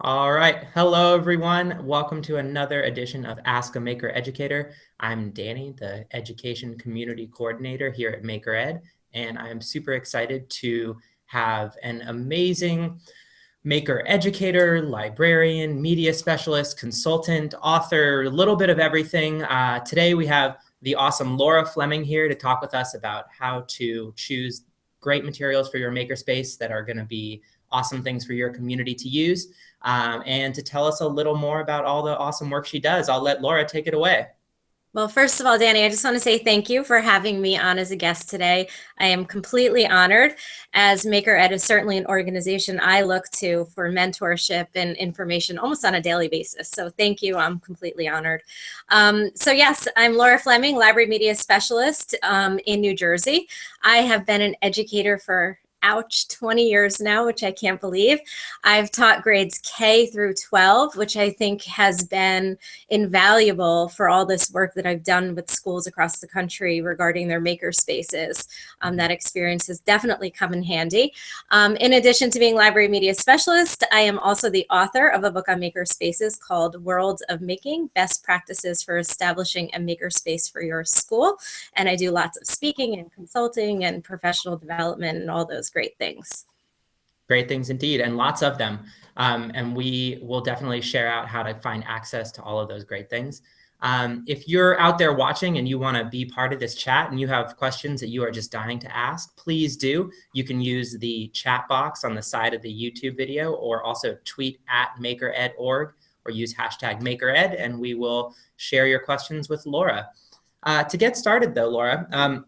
All right. Hello, everyone. Welcome to another edition of Ask a Maker Educator. I'm Danny, the Education Community Coordinator here at Maker Ed, and I am super excited to have an amazing Maker educator, librarian, media specialist, consultant, author, a little bit of everything. Today we have the awesome Laura Fleming here to talk with us about how to choose great materials for your makerspace that are going to be awesome things for your community to use. And to tell us a little more about all the awesome work she does, I'll let Laura take it away. Well, first of all, Danny, I just want to say thank you for having me on as a guest today. I am completely honored, as Maker Ed is certainly an organization I look to for mentorship and information almost on a daily basis. So thank you. I'm completely honored. Yes, I'm Laura Fleming, Library Media Specialist in New Jersey. I have been an educator for 20 years now, which I can't believe. I've taught grades K through 12, which I think has been invaluable for all this work that I've done with schools across the country regarding their maker spaces. That experience has definitely come in handy. In addition to being library media specialist, I am also the author of a book on maker spaces called Worlds of Making: Best Practices for Establishing a Maker Space for Your School. And I do lots of speaking and consulting and professional development and all those great things. Great things indeed, and lots of them. And we will definitely share out how to find access to all of those great things. If you're out there watching and you want to be part of this chat and you have questions that you are just dying to ask, please do. You can use the chat box on the side of the YouTube video, or also tweet at makered.org or use hashtag makered, and we will share your questions with Laura. To get started though, Laura,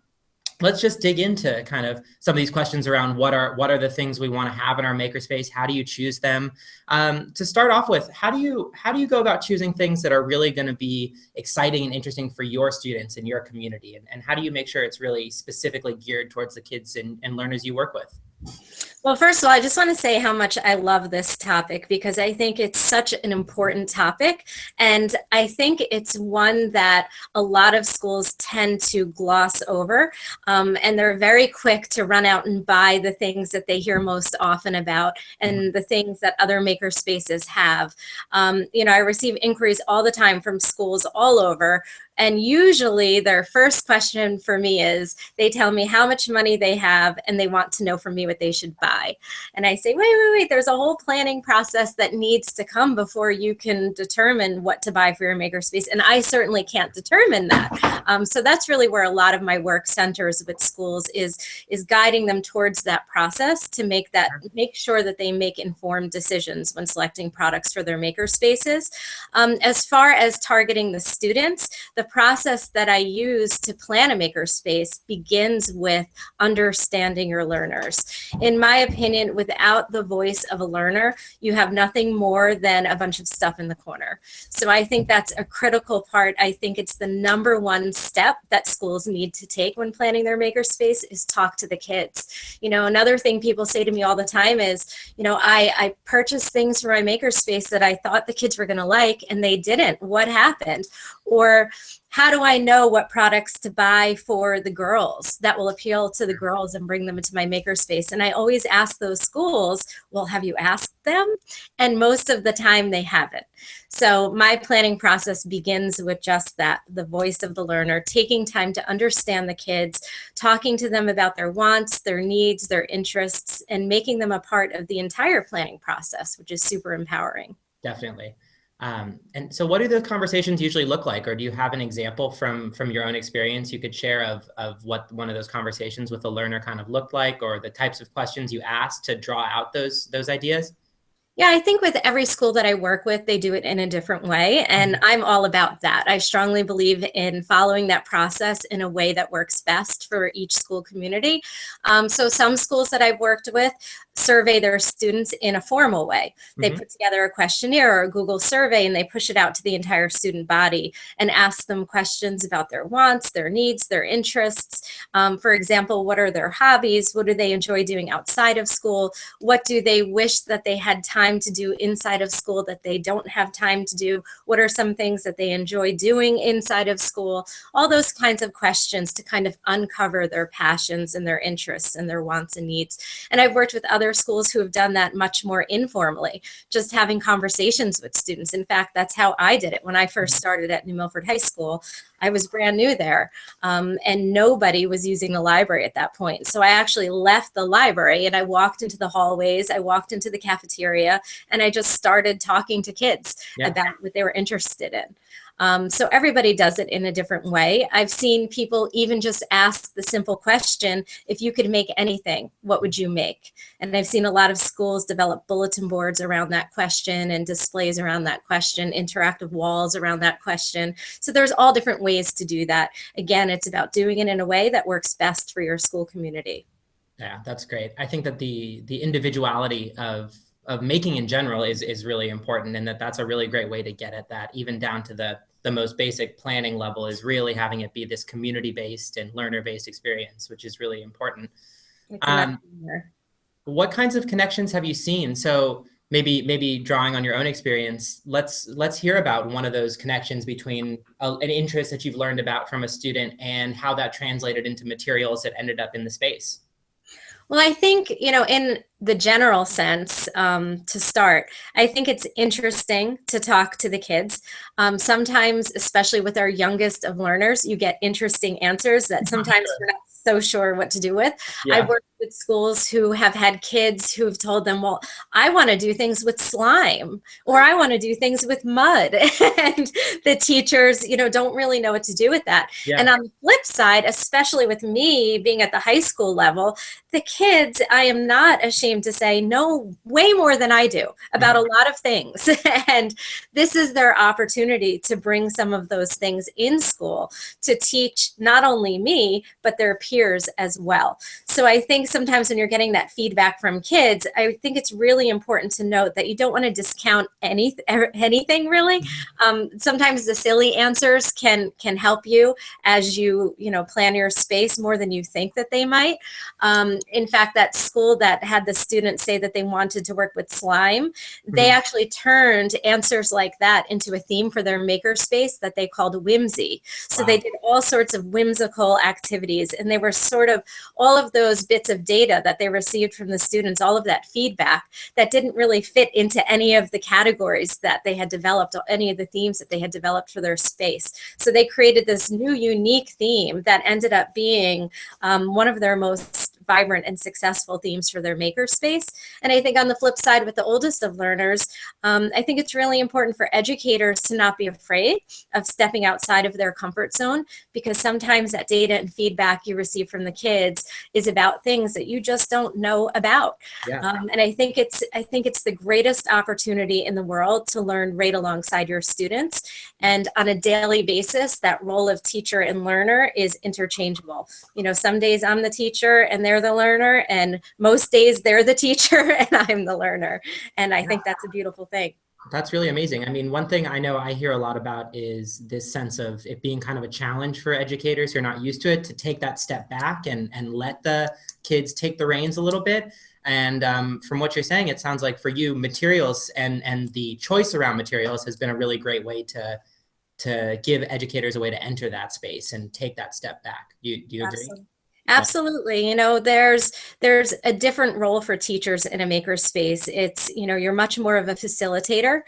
let's just dig into kind of some of these questions around what are the things we want to have in our makerspace. How do you choose them? To start off with, how do you go about choosing things that are really going to be exciting and interesting for your students in your community? And how do you make sure it's really specifically geared towards the kids and learners you work with? Well, first of all, I just want to say how much I love this topic because I think it's such an important topic. And I think it's one that a lot of schools tend to gloss over. And they're very quick to run out and buy the things that they hear most often about and the things that other maker spaces have. I receive inquiries all the time from schools all over. And usually their first question for me is they tell me how much money they have and they want to know from me what they should buy. And I say, wait, there's a whole planning process that needs to come before you can determine what to buy for your makerspace. And I certainly can't determine that. So that's really where a lot of my work centers with schools is guiding them towards that process to make sure that they make informed decisions when selecting products for their makerspaces. As far as targeting the students, the process that I use to plan a makerspace begins with understanding your learners. In my opinion, without the voice of a learner, you have nothing more than a bunch of stuff in the corner. So I think that's a critical part. I think it's the number one step that schools need to take when planning their makerspace is talk to the kids. Another thing people say to me all the time is, I purchased things for my makerspace that I thought the kids were going to like and they didn't. What happened? Or how do I know what products to buy for the girls that will appeal to the girls and bring them into my makerspace? And I always ask those schools, well, have you asked them? And most of the time they haven't. So my planning process begins with just that, the voice of the learner, taking time to understand the kids, talking to them about their wants, their needs, their interests, and making them a part of the entire planning process, which is super empowering. Definitely. And so what do those conversations usually look like? Or do you have an example from your own experience you could share of what one of those conversations with a learner kind of looked like, or the types of questions you asked to draw out those ideas? Yeah, I think with every school that I work with, they do it in a different way. And I'm all about that. I strongly believe in following that process in a way that works best for each school community. So some schools that I've worked with survey their students in a formal way. They put together a questionnaire or a Google survey and they push it out to the entire student body and ask them questions about their wants, their needs, their interests. For example, what are their hobbies? What do they enjoy doing outside of school? What do they wish that they had time to do inside of school that they don't have time to do? What are some things that they enjoy doing inside of school? All those kinds of questions to kind of uncover their passions and their interests and their wants and needs. And I've worked with other other schools who have done that much more informally, just having conversations with students. In fact, that's how I did it when I first started at New Milford High School. I was brand new there, and nobody was using the library at that point. So I actually left the library and I walked into the hallways, I walked into the cafeteria, and I just started talking to kids about what they were interested in. So everybody does it in a different way. I've seen people even just ask the simple question, if you could make anything, what would you make? And I've seen a lot of schools develop bulletin boards around that question and displays around that question, interactive walls around that question. So there's all different ways to do that. Again, it's about doing it in a way that works best for your school community. Yeah, that's great. I think that the individuality of making in general is really important, and that's a really great way to get at that, even down to the most basic planning level, is really having it be this community-based and learner-based experience, which is really important. What kinds of connections have you seen? So maybe drawing on your own experience, let's hear about one of those connections between an interest that you've learned about from a student and how that translated into materials that ended up in the space. Well, I think, in the general sense, to start, I think it's interesting to talk to the kids. Sometimes, especially with our youngest of learners, you get interesting answers that sometimes we're not so sure what to do with. I've worked with schools who have had kids who have told them, well, I want to do things with slime, or I want to do things with mud. And the teachers, don't really know what to do with that. And on the flip side, especially with me being at the high school level, the kids, I am not ashamed to say, know way more than I do about a lot of things. And this is their opportunity to bring some of those things in school to teach not only me, but their peers as well. So I think sometimes when you're getting that feedback from kids, I think it's really important to note that you don't want to discount anything really. Sometimes the silly answers can help you as you plan your space more than you think that they might. In fact, that school that had the students say that they wanted to work with slime, they actually turned answers like that into a theme for their makerspace that they called Whimsy. So they did all sorts of whimsical activities, and they were sort of all of those bits of data that they received from the students, all of that feedback that didn't really fit into any of the categories that they had developed, or any of the themes that they had developed for their space. So they created this new unique theme that ended up being one of their most vibrant and successful themes for their makerspace. And I think on the flip side, with the oldest of learners, I think it's really important for educators to not be afraid of stepping outside of their comfort zone, because sometimes that data and feedback you receive from the kids is about things that you just don't know about. And I think it's the greatest opportunity in the world to learn right alongside your students. And on a daily basis, that role of teacher and learner is interchangeable. Some days I'm the teacher and they're the learner, and most days they're the teacher and I'm the learner. And I think that's a beautiful thing. That's really amazing. I mean, one thing I know I hear a lot about is this sense of it being kind of a challenge for educators who are not used to it, to take that step back and let the kids take the reins a little bit. And from what you're saying, it sounds like for you, materials and the choice around materials has been a really great way to give educators a way to enter that space and take that step back. Do you agree? Absolutely. There's a different role for teachers in a makerspace. It's, you're much more of a facilitator.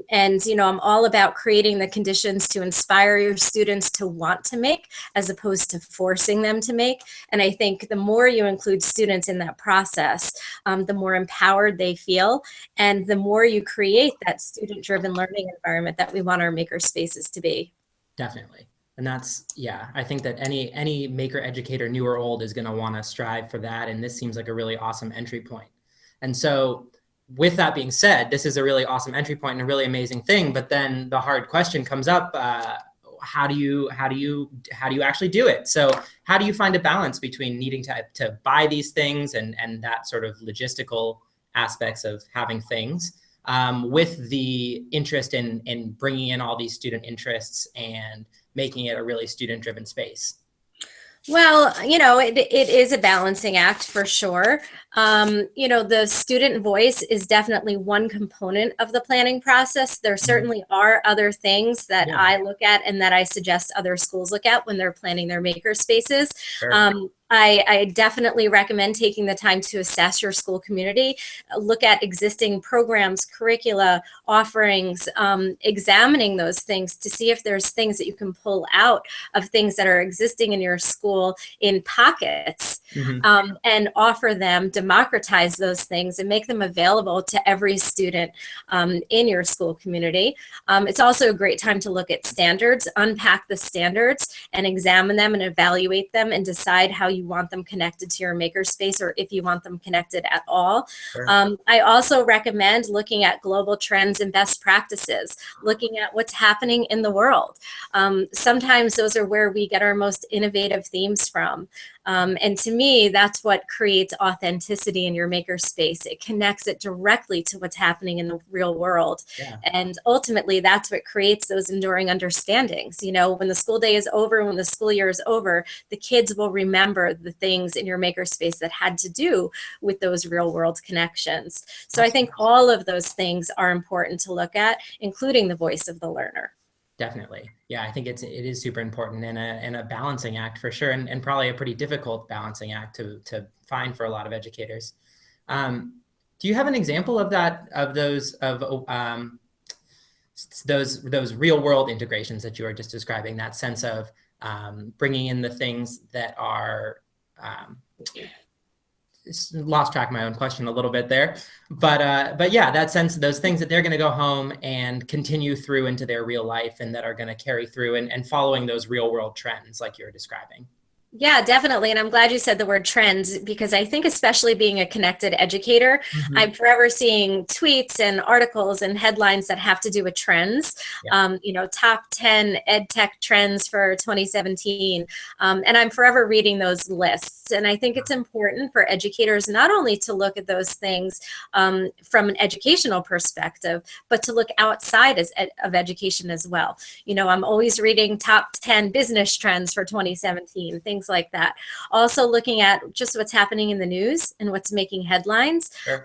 And, I'm all about creating the conditions to inspire your students to want to make, as opposed to forcing them to make. And I think the more you include students in that process, the more empowered they feel, and the more you create that student-driven learning environment that we want our makerspaces to be. Definitely. And that's, I think that any maker educator, new or old, is going to want to strive for that. And this seems like a really awesome entry point. And so with that being said, this is a really awesome entry point and a really amazing thing. But then the hard question comes up, how do you actually do it? So how do you find a balance between needing to buy these things and that sort of logistical aspects of having things, with the interest in bringing in all these student interests and making it a really student-driven space? Well, it is a balancing act for sure. The student voice is definitely one component of the planning process. There certainly are other things that I look at and that I suggest other schools look at when they're planning their maker spaces. Sure. I definitely recommend taking the time to assess your school community, look at existing programs, curricula, offerings, examining those things to see if there's things that you can pull out of things that are existing in your school in pockets, and offer them, democratize those things and make them available to every student in your school community. It's also a great time to look at standards, unpack the standards and examine them and evaluate them and decide how you want them connected to your makerspace or if you want them connected at all. Sure. I also recommend looking at global trends and best practices, looking at what's happening in the world. Sometimes those are where we get our most innovative themes from. And to me, that's what creates authenticity in your makerspace. It connects it directly to what's happening in the real world. Yeah. And ultimately, that's what creates those enduring understandings. When the school day is over, when the school year is over, the kids will remember the things in your makerspace that had to do with those real world connections. So I think all of those things are important to look at, including the voice of the learner. Definitely. Yeah, I think it is super important and a balancing act for sure, and probably a pretty difficult balancing act to find for a lot of educators. Do you have an example of that, of those real world integrations that you were just describing, that sense of bringing in the things that are lost track of my own question a little bit there, but yeah, that sense, those things that they're going to go home and continue through into their real life and that are going to carry through and following those real world trends like you're describing. Yeah, definitely. And I'm glad you said the word trends, because I think especially being a connected educator, I'm forever seeing tweets and articles and headlines that have to do with trends, top 10 ed tech trends for 2017. And I'm forever reading those lists. And I think it's important for educators not only to look at those things from an educational perspective, but to look outside of education as well. I'm always reading top 10 business trends for 2017, things like that. Also looking at just what's happening in the news and what's making headlines. Sure.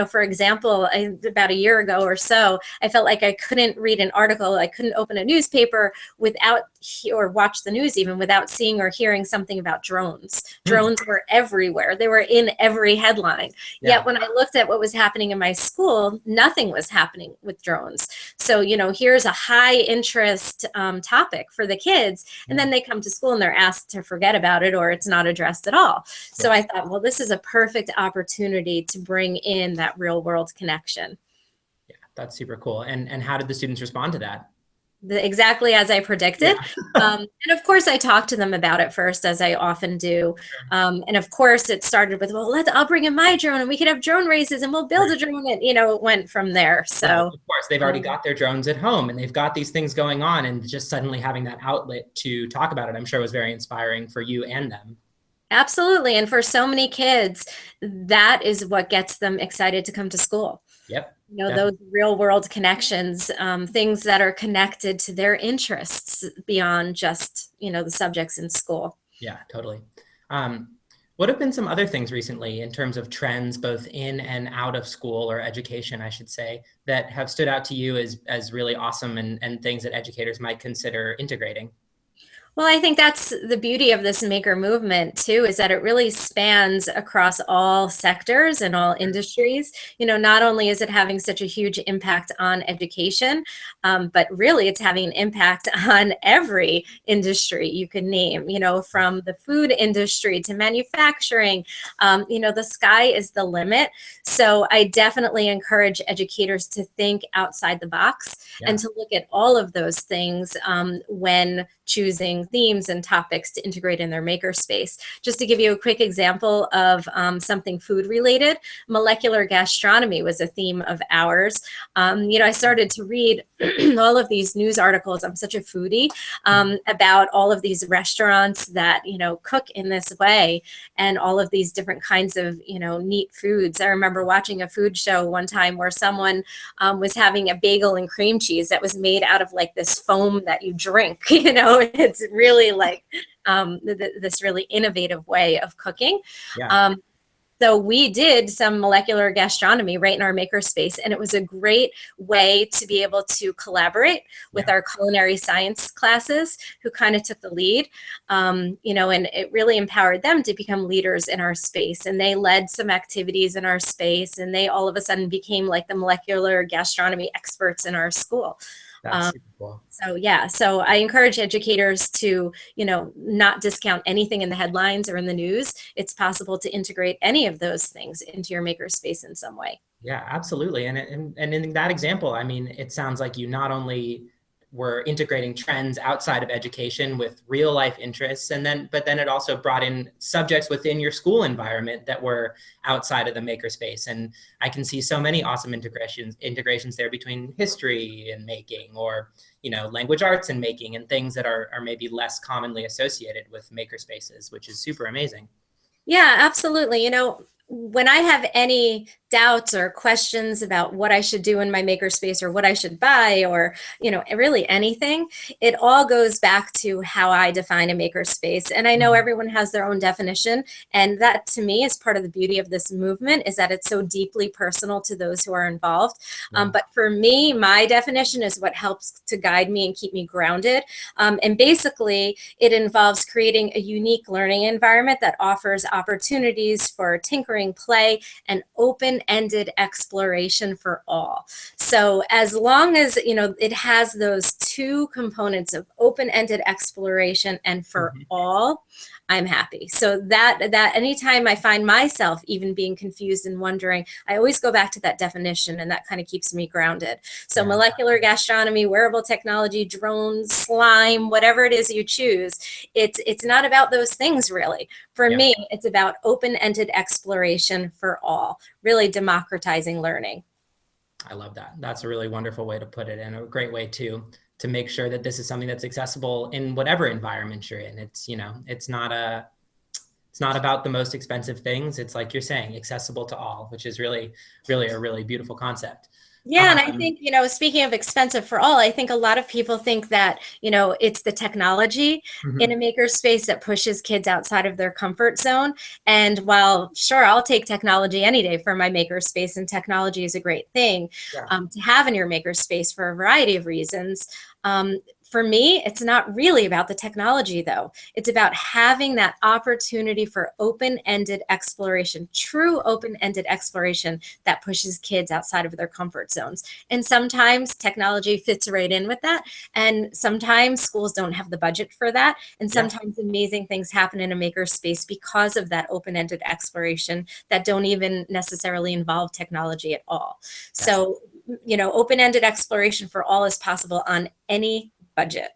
For example, about a year ago or so, I felt like I couldn't read an article, I couldn't open a newspaper or watch the news even without seeing or hearing something about drones. Drones were everywhere. They were in every headline. Yeah. Yet when I looked at what was happening in my school, nothing was happening with drones. So, here's a high interest topic for the kids. And then they come to school and they're asked to forget about it, or it's not addressed at all. So I thought, well, this is a perfect opportunity to bring in that real world connection. Yeah, that's super cool. And how did the students respond to that? Exactly as I predicted. Yeah. And of course, I talked to them about it first, as I often do. And of course, it started with, well, I'll bring in my drone and we could have drone races and we'll build a drone. And, it went from there. So, of course, they've already got their drones at home and they've got these things going on. And just suddenly having that outlet to talk about it, I'm sure was very inspiring for you and them. Absolutely. And for so many kids, that is what gets them excited to come to school. Yep. Those real world connections, things that are connected to their interests beyond just, the subjects in school. Yeah, totally. What have been some other things recently in terms of trends, both in and out of school or education, I should say, that have stood out to you as really awesome and things that educators might consider integrating? Well, I think that's the beauty of this maker movement too, is that it really spans across all sectors and all industries. Not only is it having such a huge impact on education, but really it's having an impact on every industry you could name, from the food industry to manufacturing. The sky is the limit. So I definitely encourage educators to think outside the box and to look at all of those things when choosing themes and topics to integrate in their makerspace. Just to give you a quick example of something food related, molecular gastronomy was a theme of ours. I started to read all of these news articles. I'm such a foodie, about all of these restaurants that, cook in this way and all of these different kinds of, neat foods. I remember watching a food show one time where someone was having a bagel and cream cheese that was made out of like this foam that you drink, it's really like this really innovative way of cooking. Yeah. So we did some molecular gastronomy right in our makerspace, and it was a great way to be able to collaborate with our culinary science classes, who kind of took the lead, you know, and it really empowered them to become leaders in our space. And they led some activities in our space, and they all of a sudden became like the molecular gastronomy experts in our school. That's super cool. So yeah, so I encourage educators to, you know, not discount anything in the headlines or in the news. It's possible to integrate any of those things into your makerspace in some way. Yeah, absolutely. And in that example, I mean, it sounds like you not only were integrating trends outside of education with real life interests, but then it also brought in subjects within your school environment that were outside of the makerspace. And I can see so many awesome integrations there between history and making, or, you know, language arts and making, and things that are maybe less commonly associated with makerspaces, which is super amazing. Yeah, absolutely. You know, when I have any doubts or questions about what I should do in my makerspace, or what I should buy, or, you know, really anything, it all goes back to how I define a makerspace. And I know everyone has their own definition. And that, to me, is part of the beauty of this movement, is that it's so deeply personal to those who are involved. But for me, my definition is what helps to guide me and keep me grounded. And basically, it involves creating a unique learning environment that offers opportunities for tinkering, play, and open-ended exploration for all. So as long as, you know, it has those two components of open-ended exploration and for all, I'm happy. So that anytime I find myself even being confused and wondering, I always go back to that definition, and that kind of keeps me grounded. So molecular gastronomy, wearable technology, drones, slime, whatever it is you choose, it's not about those things really. For me, it's about open-ended exploration for all, really democratizing learning. I love that. That's a really wonderful way to put it, and a great way to make sure that this is something that's accessible in whatever environment you're in. It's, you know, it's not about the most expensive things. It's, like you're saying, accessible to all, which is really, really a really beautiful concept. Yeah, and I think, you know, speaking of expensive for all, I think a lot of people think that, you know, it's the technology in a makerspace that pushes kids outside of their comfort zone. And while, sure, I'll take technology any day for my makerspace, and technology is a great thing to have in your makerspace for a variety of reasons. For me, it's not really about the technology, though. It's about having that opportunity for open-ended exploration, true open-ended exploration that pushes kids outside of their comfort zones. And sometimes technology fits right in with that. And sometimes schools don't have the budget for that. And sometimes amazing things happen in a makerspace because of that open-ended exploration that don't even necessarily involve technology at all. So, you know, open-ended exploration for all is possible on any budget.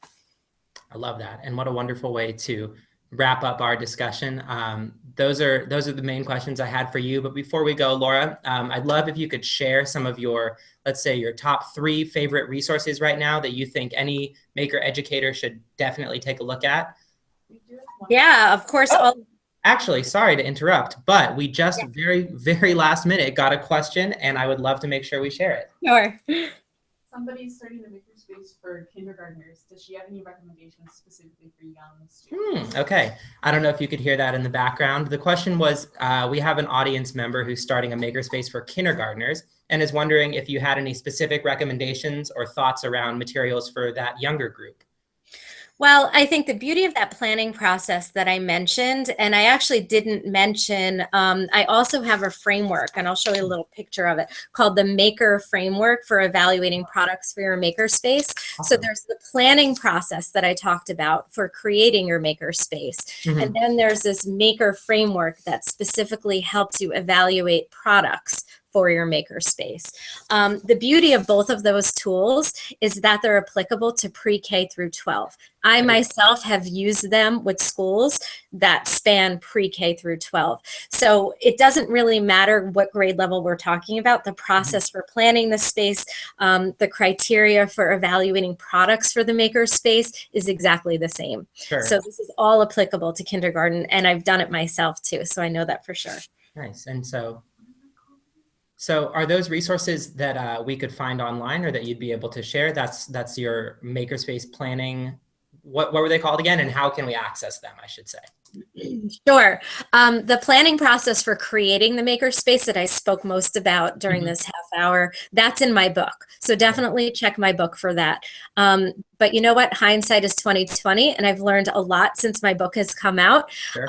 I love that. And what a wonderful way to wrap up our discussion. Those are the main questions I had for you. But before we go, Laura, I'd love if you could share some of your, let's say, your top 3 favorite resources right now that you think any maker educator should definitely take a look at. Yeah, of course. Actually, sorry to interrupt, but we just very, very last minute got a question, and I would love to make sure we share it. Sure. Somebody's starting a makerspace for kindergartners. Does she have any recommendations specifically for young students? Okay. I don't know if you could hear that in the background. The question was, we have an audience member who's starting a makerspace for kindergartners and is wondering if you had any specific recommendations or thoughts around materials for that younger group. Well, I think the beauty of that planning process that I mentioned, and I actually didn't mention, I also have a framework, and I'll show you a little picture of it, called the Maker Framework for Evaluating Products for Your Makerspace. Awesome. So there's the planning process that I talked about for creating your makerspace. And then there's this Maker Framework that specifically helps you evaluate products for your makerspace. The beauty of both of those tools is that they're applicable to pre-K through 12. I myself have used them with schools that span pre-K through 12. So it doesn't really matter what grade level we're talking about. The process for planning the space, the criteria for evaluating products for the makerspace is exactly the same. Sure. So this is all applicable to kindergarten, and I've done it myself too, so I know that for sure. Nice. And so are those resources that we could find online or that you'd be able to share? That's your makerspace planning what were they called again, and how can we access them, I should say? Sure. The planning process for creating the Makerspace that I spoke most about during this half hour, that's in my book. So definitely check my book for that. But you know what? Hindsight is 20/20, and I've learned a lot since my book has come out. Sure.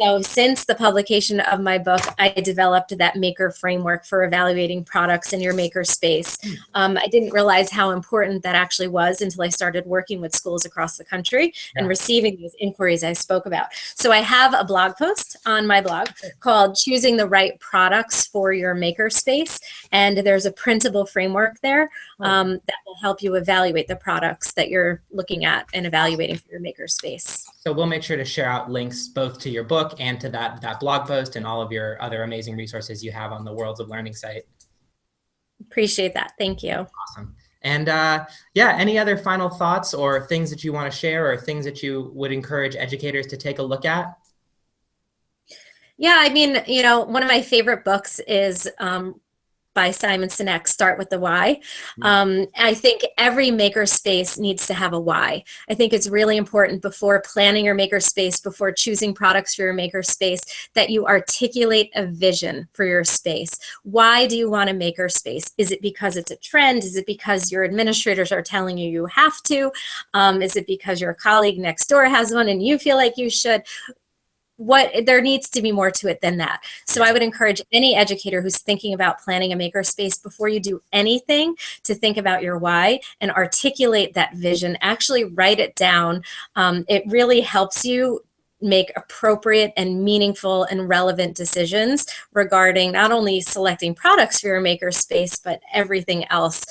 So since the publication of my book, I developed that maker framework for evaluating products in your Makerspace. I didn't realize how important that actually was until I started working with schools across the country and receiving these inquiries I spoke about. So I have a blog post on my blog called Choosing the Right Products for Your Makerspace. And there's a printable framework there that will help you evaluate the products that you're looking at and evaluating for your Makerspace. So we'll make sure to share out links both to your book and to that blog post and all of your other amazing resources you have on the Worlds of Learning site. Appreciate that. Thank you. Awesome. And yeah, any other final thoughts or things that you want to share or things that you would encourage educators to take a look at? Yeah, I mean, you know, one of my favorite books is by Simon Sinek, Start with the Why. I think every makerspace needs to have a why. I think it's really important before planning your makerspace, before choosing products for your makerspace, that you articulate a vision for your space. Why do you want a makerspace? Is it because it's a trend? Is it because your administrators are telling you you have to? Is it because your colleague next door has one and you feel like you should? There needs to be more to it than that. So I would encourage any educator who's thinking about planning a makerspace, before you do anything, to think about your why and articulate that vision. Actually write it down. It really helps you make appropriate and meaningful and relevant decisions regarding not only selecting products for your makerspace, but everything else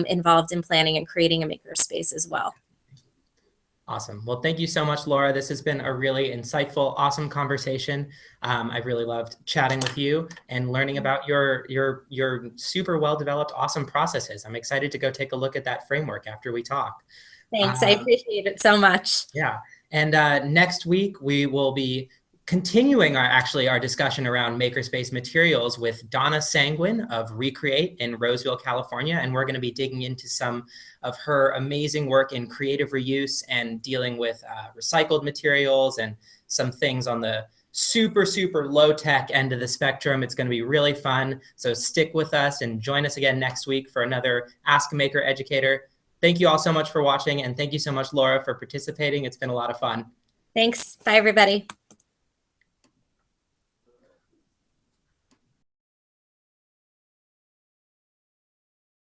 involved in planning and creating a makerspace as well. Awesome. Well, thank you so much, Laura. This has been a really insightful, awesome conversation. I've really loved chatting with you and learning about your super well-developed, awesome processes. I'm excited to go take a look at that framework after we talk. Thanks. I appreciate it so much. Yeah. And next week, we will be continuing our discussion around Makerspace materials with Donna Sanguin of Recreate in Roseville, California. And we're going to be digging into some of her amazing work in creative reuse and dealing with recycled materials and some things on the super, super low tech end of the spectrum. It's going to be really fun. So stick with us and join us again next week for another Ask a Maker Educator. Thank you all so much for watching. And thank you so much, Laura, for participating. It's been a lot of fun. Thanks. Bye, everybody.